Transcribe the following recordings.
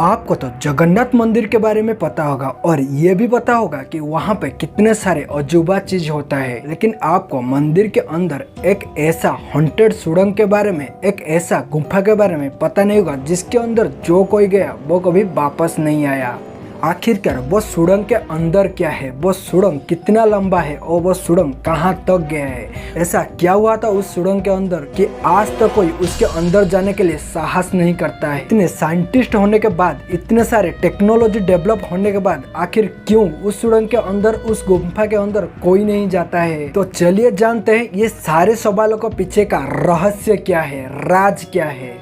आपको तो जगन्नाथ मंदिर के बारे में पता होगा और ये भी पता होगा कि वहाँ पे कितने सारे अजूबा चीज होता है, लेकिन आपको मंदिर के अंदर एक ऐसा हॉन्टेड सुरंग के बारे में, एक ऐसा गुफा के बारे में पता नहीं होगा जिसके अंदर जो कोई गया वो कभी वापस नहीं आया। आखिरकार वो सुरंग के अंदर क्या है, वो सुरंग कितना लंबा है और वो सुरंग कहाँ तक गया है, ऐसा क्या हुआ था उस सुरंग के अंदर कि आज तक कोई उसके अंदर जाने के लिए साहस नहीं करता है। इतने साइंटिस्ट होने के बाद, इतने सारे टेक्नोलॉजी डेवलप होने के बाद आखिर क्यों उस सुरंग के अंदर, उस गुफा के अंदर कोई नहीं जाता है। तो चलिए जानते हैं ये सारे सवालों के पीछे का रहस्य क्या है, राज क्या है।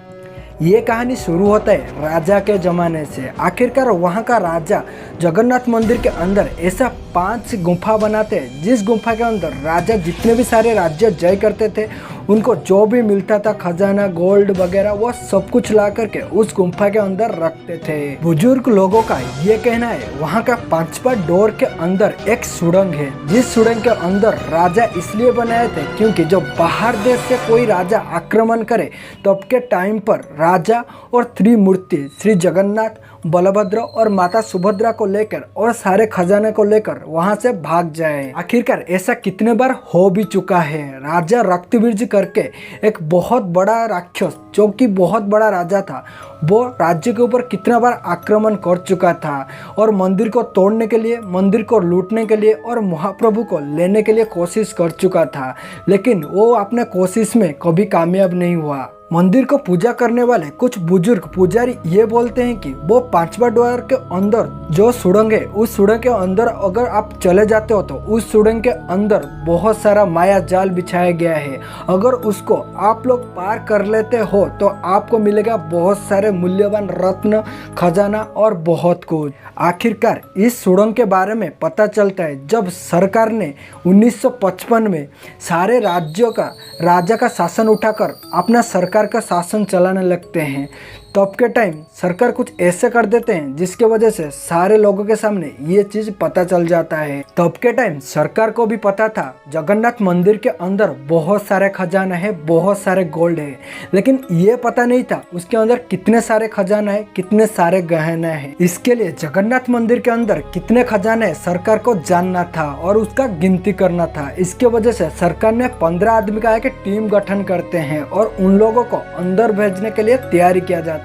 ये कहानी शुरू होता है राजा के जमाने से। आखिरकार वहाँ का राजा जगन्नाथ मंदिर के अंदर ऐसा 5 गुफा बनाते हैं जिस गुफा के अंदर राजा जितने भी सारे राज्य जय करते थे उनको जो भी मिलता था, खजाना, गोल्ड वगैरह, वो सब कुछ ला करके उस गुफा के अंदर रखते थे। बुजुर्ग लोगों का ये कहना है वहाँ का 5वां डोर के अंदर एक सुरंग है, जिस सुरंग के अंदर राजा इसलिए बनाए थे क्योंकि जो बाहर देश से कोई राजा आक्रमण करे तब के टाइम पर राजा और त्रिमूर्ति श्री जगन्नाथ, बलभद्र और माता सुभद्रा को लेकर और सारे खजाने को लेकर वहां से भाग जाए। आखिरकार ऐसा कितने बार हो भी चुका है। राजा रक्तबीज करके एक बहुत बड़ा राक्षस, जो कि बहुत बड़ा राजा था, वो राज्य के ऊपर कितना बार आक्रमण कर चुका था और मंदिर को तोड़ने के लिए, मंदिर को लूटने के लिए और महाप्रभु को लेने के लिए कोशिश कर चुका था, लेकिन वो अपने कोशिश में कभी कामयाब नहीं हुआ। मंदिर को पूजा करने वाले कुछ बुजुर्ग पुजारी ये बोलते हैं कि वो 5वां द्वार के अंदर जो सुरंग है, उस सुरंग के अंदर अगर आप चले जाते हो तो उस सुरंग के अंदर बहुत सारा माया जाल बिछाया गया है। अगर उसको आप लोग पार कर लेते हो तो आपको मिलेगा बहुत सारे मूल्यवान रत्न, खजाना और बहुत कुछ। आखिरकार इस सुरंग के बारे में पता चलता है जब सरकार ने 1955 में सारे राज्यों का राजा का शासन उठाकर अपना सरकार का शासन चलाने लगते हैं। तब के टाइम सरकार कुछ ऐसे कर देते हैं जिसके वजह से सारे लोगों के सामने ये चीज पता चल जाता है। तब के टाइम सरकार को भी पता था जगन्नाथ मंदिर के अंदर बहुत सारे खजाना है, बहुत सारे गोल्ड है, लेकिन ये पता नहीं था उसके अंदर कितने सारे खजाना है, कितने सारे गहने हैं। इसके लिए जगन्नाथ मंदिर के अंदर कितने खजाने सरकार को जानना था और उसका गिनती करना था। इसके वजह से सरकार ने 15 आदमी का एक टीम गठन करते हैं और उन लोगों को अंदर भेजने के लिए तैयारी किया जाता है।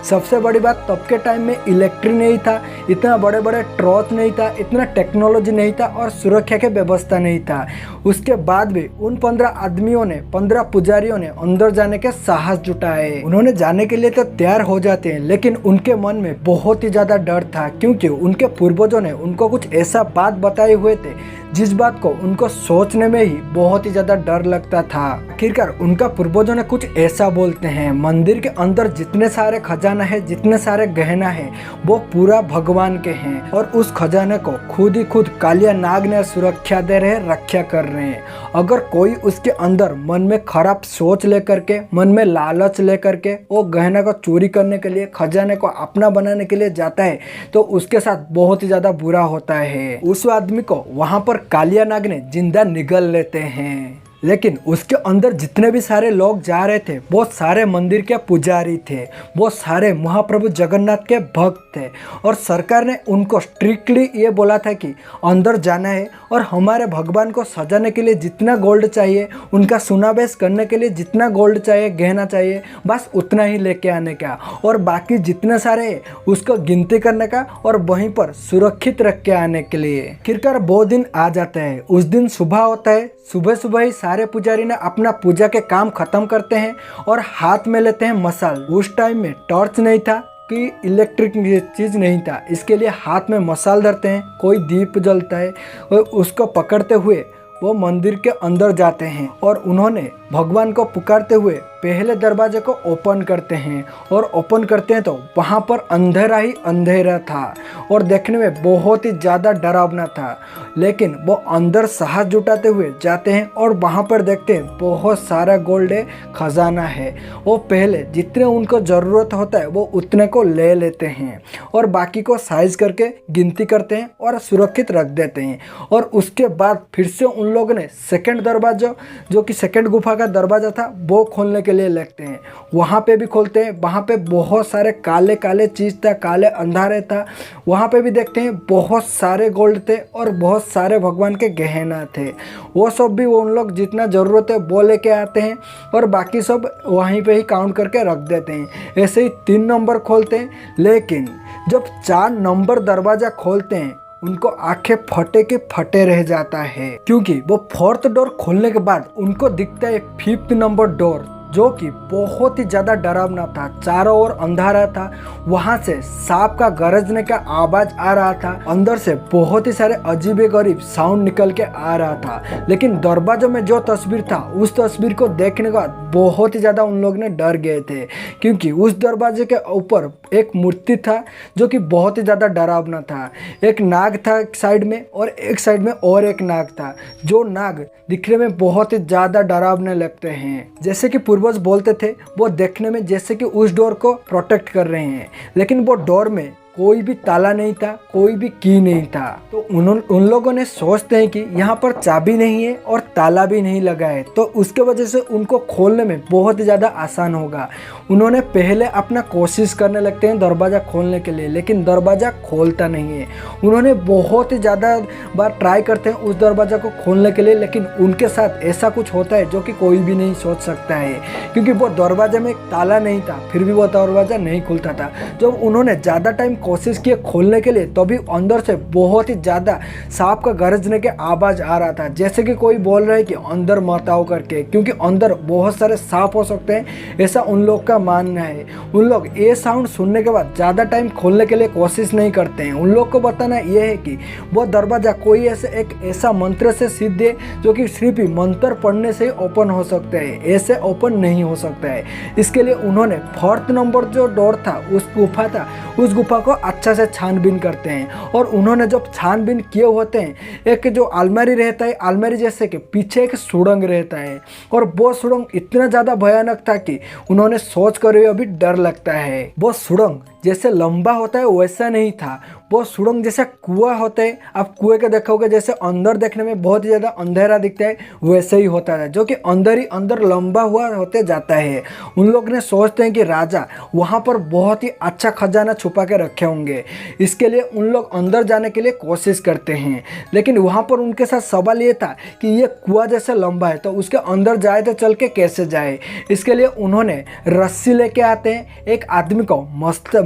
सबसे बड़ी बात, तब के टाइम में इलेक्ट्रिक नहीं था, इतना बड़े बड़े टॉर्च नहीं था, इतना टेक्नोलॉजी नहीं था और सुरक्षा की व्यवस्था नहीं था। उसके बाद भी उन 15 आदमियों ने, 15 पुजारियों ने अंदर जाने के साहस जुटाए। उन्होंने जाने के लिए तो तैयार हो जाते हैं, लेकिन उनके मन में बहुत ही ज्यादा डर था क्योंकि उनके पूर्वजों ने उनको कुछ ऐसा बात बताए हुए थे जिस बात को उनको सोचने में ही बहुत ही ज्यादा डर लगता था। आखिरकार उनका पूर्वजों ने कुछ ऐसा बोलते हैं, मंदिर के अंदर जितने सारे खजाना है, जितने सारे गहना है, वो पूरा भगवान के हैं और उस खजाने को खुद ही खुद कालिया नाग ने सुरक्षा दे रहे, रक्षा कर रहे हैं। अगर कोई उसके अंदर मन में खराब सोच लेकर के, मन में लालच लेकर के वो गहना को चोरी करने के लिए, खजाने को अपना बनाने के लिए जाता है तो उसके साथ बहुत ही ज्यादा बुरा होता है। उस आदमी को वहां पर कालिया नाग ने जिंदा निगल लेते हैं। लेकिन उसके अंदर जितने भी सारे लोग जा रहे थे वो सारे मंदिर के पुजारी थे, वो सारे महाप्रभु जगन्नाथ के भक्त थे और सरकार ने उनको स्ट्रिक्टली ये बोला था कि अंदर जाना है और हमारे भगवान को सजाने के लिए जितना गोल्ड चाहिए, उनका सुनाबेश करने के लिए जितना गोल्ड चाहिए, गहना चाहिए, बस उतना ही लेके आने का और बाकी जितने सारे उसको गिनती करने का और वहीं पर सुरक्षित रख के आने के लिए। आखिरकार वो दिन आ जाता है। उस दिन सुबह होता है, सुबह सुबह ही सारे पुजारी ने अपना पूजा के काम खत्म करते हैं और हाथ में लेते हैं मशाल। उस टाइम में टॉर्च नहीं था कि इलेक्ट्रिक चीज नहीं था, इसके लिए हाथ में मशाल धरते हैं, कोई दीप जलता है और उसको पकड़ते हुए वो मंदिर के अंदर जाते हैं और उन्होंने भगवान को पुकारते हुए पहले दरवाजे को ओपन करते हैं और ओपन करते हैं तो वहाँ पर अंधेरा ही अंधेरा था और देखने में बहुत ही ज़्यादा डरावना था। लेकिन वो अंदर साहस जुटाते हुए जाते हैं और वहाँ पर देखते हैं बहुत सारा गोल्ड है, खजाना है। वो पहले जितने उनको ज़रूरत होता है वो उतने को ले लेते हैं और बाकी को साइज करके गिनती करते हैं और सुरक्षित रख देते हैं। और उसके बाद फिर से उन लोगों ने सेकंड दरवाजा, जो कि सेकंड गुफा का दरवाजा था, वो खोलने के लिए लगते हैं। वहाँ पे भी खोलते हैं, वहाँ पे बहुत सारे काले काले चीज़ था, काले अंधारे था। वहाँ पे भी देखते हैं बहुत सारे गोल्ड थे और बहुत सारे भगवान के गहना थे। वो सब भी उन लोग जितना ज़रूरत है वो लेके आते हैं और बाकी सब वहीं पे ही काउंट करके रख देते हैं। ऐसे ही 3 नंबर खोलते हैं, लेकिन जब 4 नंबर दरवाज़ा खोलते हैं उनको आंखें फटे के फटे रह जाता है, क्योंकि वो 4th डोर खोलने के बाद उनको दिखता है 5th नंबर डोर, जो कि बहुत ही ज़्यादा डरावना था। चारों ओर अंधारा था, वहाँ से सांप का गरजने का आवाज़ आ रहा था, अंदर से बहुत ही सारे अजीब गरीब साउंड निकल के आ रहा था। लेकिन दरवाजों में जो तस्वीर था उस तस्वीर को देखने के बाद बहुत ही ज़्यादा उन लोग ने डर गए थे, क्योंकि उस दरवाजे के ऊपर एक मूर्ति था जो कि बहुत ही ज़्यादा डरावना था। एक नाग था एक साइड में और एक साइड में और एक नाग था, जो नाग दिखने में बहुत ही ज़्यादा डरावने लगते हैं। जैसे कि पूर्वज बोलते थे, वो देखने में जैसे कि उस डोर को प्रोटेक्ट कर रहे हैं, लेकिन वो डोर में कोई भी ताला नहीं था, कोई भी की नहीं था। तो उन लोगों ने सोचते हैं कि यहाँ पर चाबी नहीं है और ताला भी नहीं लगा है, तो उसके वजह से उनको खोलने में बहुत ही ज़्यादा आसान होगा। उन्होंने पहले अपना कोशिश करने लगते हैं दरवाज़ा खोलने के लिए, लेकिन दरवाज़ा खोलता नहीं है। उन्होंने बहुत ही ज़्यादा बार ट्राई करते हैं उस दरवाज़ा को खोलने के लिए, लेकिन उनके साथ ऐसा कुछ होता है जो कि कोई भी नहीं सोच सकता है, क्योंकि वो दरवाजे में ताला नहीं था, फिर भी वो दरवाज़ा नहीं खुलता था। जब उन्होंने ज़्यादा टाइम कोशिश किए खोलने के लिए, तभी अंदर से बहुत ही ज़्यादा सांप का गरजने के आवाज़ आ रहा था, जैसे कि कोई बोल रहा है कि अंदर मत आओ करके, क्योंकि अंदर बहुत सारे सांप हो सकते हैं, ऐसा उन लोग का मानना है। उन लोग ये साउंड सुनने के बाद ज़्यादा टाइम खोलने के लिए कोशिश नहीं करते हैं। उन लोग को बताना यह है कि वो दरवाज़ा कोई ऐसा मंत्र से सिद्ध है जो कि सिर्फ मंत्र पढ़ने से ही ओपन हो सकता है, ऐसे ओपन नहीं हो सकता है। इसके लिए उन्होंने 4th नंबर जो डोर था, उस गुफा था, उस गुफा को अच्छा से छानबीन करते हैं। और उन्होंने जब छानबीन किए होते हैं, एक जो अलमारी रहता है, अलमारी जैसे कि पीछे एक सुरंग रहता है, और वो सुरंग इतना ज़्यादा भयानक था कि उन्होंने सोच कर अभी डर लगता है। वो सुरंग जैसे लंबा होता है वैसा नहीं था, वो सुरंग जैसा कुआं होता है, आप कुएं के देखोगे जैसे अंदर देखने में बहुत ही ज़्यादा अंधेरा दिखता है, वैसे ही होता है, जो कि अंदर ही अंदर लंबा हुआ होते जाता है। उन लोग ने सोचते हैं कि राजा वहाँ पर बहुत ही अच्छा खजाना छुपा के रखे होंगे, इसके लिए उन लोग अंदर जाने के लिए कोशिश करते हैं। लेकिन वहाँ पर उनके साथ सवाल ये था कि ये कुआं जैसे लंबा है, तो उसके अंदर जाए तो चल के कैसे जाए। इसके लिए उन्होंने रस्सी लेके आते हैं, एक आदमी को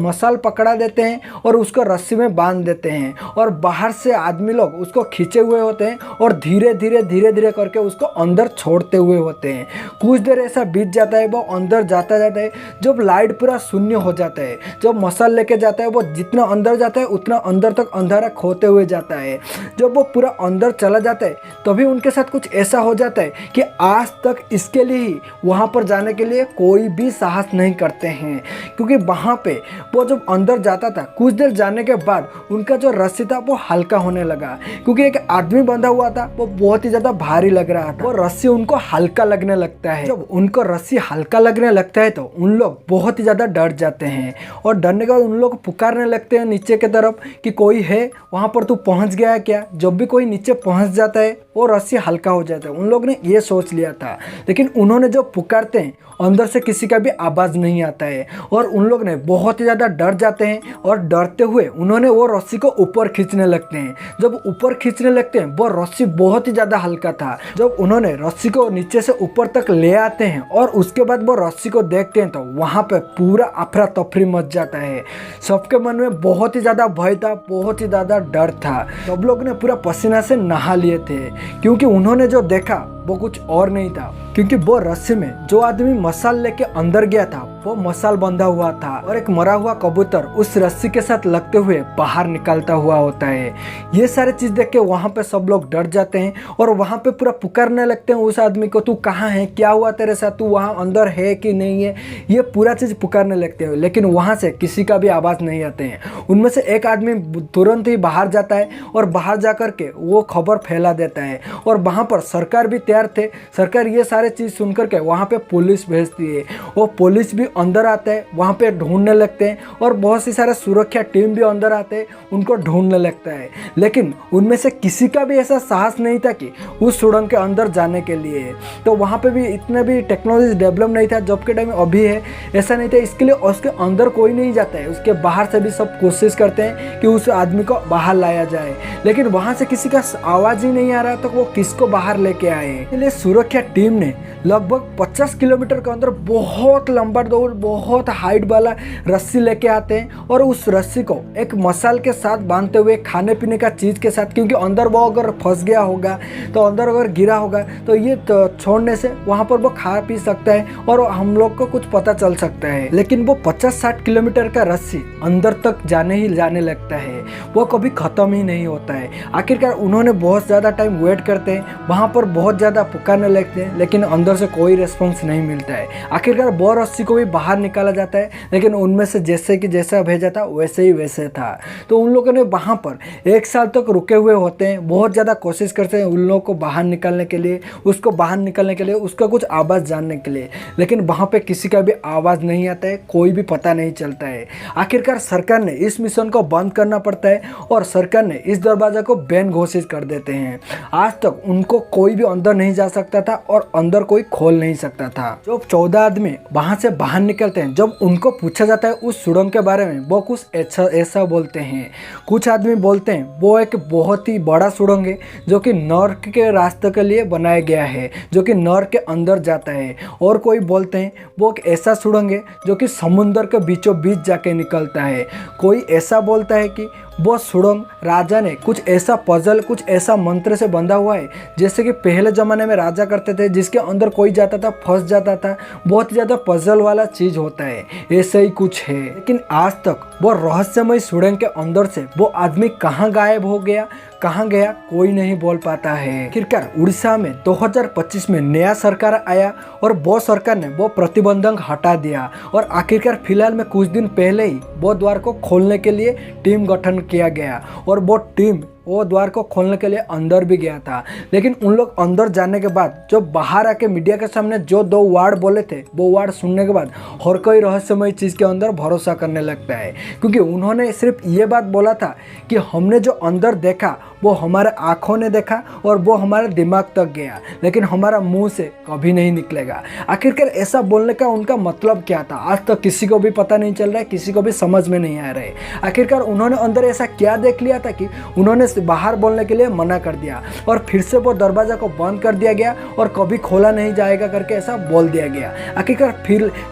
मसाल पकड़ा देते हैं और उसको रस्सी में बांध देते हैं, और बाहर से आदमी लोग उसको खींचे हुए होते हैं और धीरे धीरे करके उसको अंदर छोड़ते हुए होते हैं। कुछ देर ऐसा बीत जाता है, वो अंदर जाता है। जब लाइट पूरा शून्य हो जाता है, जब मसाल लेके जाता है, वो जितना अंदर जाता है उतना अंदर तक अंधारा खोते हुए जाता है। जब वो पूरा अंदर चला जाता है, तभी उनके साथ कुछ ऐसा हो जाता है कि आज तक इसके लिए ही वहाँ पर जाने के लिए कोई भी साहस नहीं करते हैं, क्योंकि वहाँ पे वो जब अंदर जाता था, कुछ देर जाने के बाद उनका जो रस्सी था वो हल्का होने लगा, क्योंकि एक आदमी बंधा हुआ था, वो बहुत ही ज़्यादा भारी लग रहा था। वो रस्सी उनको हल्का लगने लगता है। जब उनको रस्सी हल्का लगने लगता है तो उन लोग बहुत ही ज़्यादा डर जाते हैं, और डरने के बाद उन लोग पुकारने लगते हैं नीचे की तरफ कि कोई है वहाँ पर, तू पहुँच गया क्या। जब भी कोई नीचे पहुँच जाता है वो रस्सी हल्का हो जाता है। उन लोग ने ये सोच लिया था, लेकिन उन्होंने जब पुकारते हैं अंदर से किसी का भी आवाज़ नहीं आता है, और उन लोग ने बहुत ही ज़्यादा डर जाते हैं, और डरते हुए उन्होंने वो रस्सी को ऊपर खींचने लगते हैं। जब ऊपर खींचने लगते हैं, वो रस्सी बहुत ही ज़्यादा हल्का था। जब उन्होंने रस्सी को नीचे से ऊपर तक ले आते हैं और उसके बाद वो रस्सी को देखते हैं, तो वहाँ पे पूरा अफरा तफरी मच जाता है। सबके मन में बहुत ही ज़्यादा भय था, बहुत ही ज़्यादा डर था। सब लोग ने पूरा पसीना से नहा लिए थे, क्योंकि उन्होंने जो देखा वो कुछ और नहीं था, क्योंकि वो रस्सी में जो आदमी मसाल लेके अंदर गया था वो मसाल बंधा हुआ था, और एक मरा हुआ कबूतर उस रस्सी के साथ लगते हुए बाहर निकलता हुआ होता है। ये सारे चीज देख के वहाँ पे सब लोग डर जाते हैं, और वहाँ पे पूरा पुकारने लगते हैं उस आदमी को, तू कहाँ है, क्या हुआ तेरे साथ, तू वहाँ अंदर है कि नहीं है, ये पूरा चीज पुकारने लगते हैं। लेकिन वहाँ से किसी का भी आवाज़ नहीं आते हैं। उनमें से एक आदमी तुरंत ही बाहर जाता है, और बाहर जा कर के वो खबर फैला देता है, और वहाँ पर सरकार भी तैयार थे। सरकार ये सारे चीज़ सुनकर के वहाँ पे पुलिस भेजती है, वो पुलिस भी अंदर आता है, वहाँ पे ढूंढने लगते हैं और बहुत सी सारे सुरक्षा टीम भी अंदर आते हैं, उनको ढूंढने लगता है। लेकिन उनमें से किसी का भी ऐसा साहस नहीं था कि उस सुरंग के अंदर जाने के लिए। तो वहाँ पे भी इतना भी टेक्नोलॉजी डेवलप नहीं था जब के टाइम अभी है, ऐसा नहीं था। इसके लिए उसके अंदर कोई नहीं जाता है, उसके बाहर से भी सब कोशिश करते हैं कि उस आदमी को बाहर लाया जाए, लेकिन वहाँ से किसी का आवाज़ ही नहीं आ रहा, तो वो किसको बाहर लेके आए। इसलिए सुरक्षा टीम ने लगभग 50 किलोमीटर के अंदर बहुत लंबा दौड़, बहुत हाइट वाला रस्सी लेके आते हैं और उस रस्सी को एक मसाल के साथ बांधते हुए खाने पीने का चीज़ के साथ, क्योंकि अंदर वो अगर फंस गया होगा तो अंदर अगर गिरा होगा तो ये छोड़ने से वहाँ पर वो खा पी सकता है और हम लोग को कुछ पता चल सकता है। लेकिन वो 50-60 किलोमीटर का रस्सी अंदर तक जाने लगता है, वो कभी ख़त्म ही नहीं होता है। आखिरकार उन्होंने बहुत ज़्यादा टाइम वेट करते हैं, वहाँ पर बहुत ज़्यादा पुकारने लगते हैं, लेकिन अंदर से कोई रिस्पॉन्स नहीं मिलता है। आखिरकार वो रस्सी को भी बाहर निकाला जाता है, लेकिन उनमें से जैसे कि जैसा भेजा था वैसे ही वैसे था। तो उन लोगों ने वहाँ पर 1 साल तक रुके हुए होते हैं, बहुत ज़्यादा कोशिश करते हैं उन लोगों को बाहर निकालने के लिए, उसको बाहर निकालने के लिए, उसका कुछ आवाज़ जानने के लिए, लेकिन वहाँ पे किसी का भी आवाज़ नहीं आता है, कोई भी पता नहीं चलता है। आखिरकार सरकार ने इस मिशन को बंद करना पड़ता है और सरकार ने इस दरवाज़ा को बैन घोषित कर देते हैं। आज तक उनको कोई भी अंदर नहीं जा सकता था और अंदर कोई खोल नहीं सकता था। जब 14 आदमी वहाँ से बाहर निकलते हैं, जब उनको पूछा जाता है उस सुरंग के बारे में, वो कुछ ऐसा बोलते हैं। कुछ आदमी बोलते हैं वो एक बहुत ही बड़ा सुरंग है जो कि नर्क के रास्ते के लिए बनाया गया है, जो कि नर्क के अंदर जाता है। और कोई बोलते हैं वो एक ऐसा सुरंग है जो कि समुद्र के बीचों बीच जाके निकलता है। कोई ऐसा बोलता है कि वो सुरंग राजा ने कुछ ऐसा पजल, कुछ ऐसा मंत्र से बंधा हुआ है जैसे कि पहले ज़माने में राजा करते थे, जिसके अंदर कोई जाता था फंस जाता था, बहुत ही ज़्यादा पजल वाला चीज़ होता है, ऐसे ही कुछ है। लेकिन आज तक वो रहस्यमय सुरंग के अंदर से वो आदमी कहाँ गायब हो गया, कहाँ गया, कोई नहीं बोल पाता है। आखिरकार उड़ीसा में 2025 में नया सरकार आया और वो सरकार ने वो प्रतिबंधक हटा दिया और आखिरकार फिलहाल में कुछ दिन पहले ही वो द्वार को खोलने के लिए टीम गठन किया गया और वो टीम वो द्वार को खोलने के लिए अंदर भी गया था। लेकिन उन लोग अंदर जाने के बाद जो बाहर आके मीडिया के सामने जो 2 वर्ड बोले थे, वो वर्ड सुनने के बाद हर कोई रहस्यमय चीज़ के अंदर भरोसा करने लगता है, क्योंकि उन्होंने सिर्फ ये बात बोला था कि हमने जो अंदर देखा वो हमारे आँखों ने देखा और वो हमारे दिमाग तक गया, लेकिन हमारा मुंह से कभी नहीं निकलेगा। आखिरकार ऐसा बोलने का उनका मतलब क्या था, आज तक किसी को भी पता नहीं चल रहा है, किसी को भी समझ में नहीं आ रहा है। आखिरकार उन्होंने अंदर ऐसा क्या देख लिया था कि उन्होंने बाहर बोलने के लिए मना कर दिया और फिर से वो दरवाज़ा को बंद कर दिया गया और कभी खोला नहीं जाएगा करके ऐसा बोल दिया गया। आखिरकार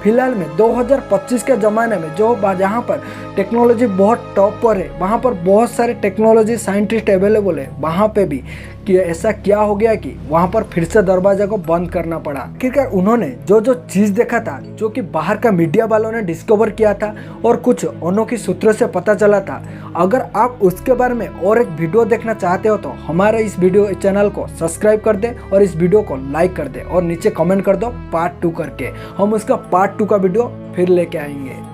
फिलहाल में 2025 के ज़माने में जो जहाँ पर टेक्नोलॉजी बहुत टॉप पर है, वहाँ पर बहुत सारे टेक्नोलॉजी साइंटिस्ट अवेलेबल है, वहाँ पे भी कि ऐसा क्या हो गया कि वहाँ पर फिर से दरवाज़ा को बंद करना पड़ा। आखिरकार उन्होंने जो चीज़ देखा था, जो कि बाहर का मीडिया वालों ने डिस्कवर किया था और कुछ अनोखी सूत्रों से पता चला था, अगर आप उसके बारे में और एक वीडियो देखना चाहते हो तो हमारे इस वीडियो चैनल को सब्सक्राइब कर दे और इस वीडियो को लाइक कर दे और नीचे कमेंट कर दो पार्ट 2 करके। हम उसका पार्ट 2 का वीडियो फिर लेके आएंगे।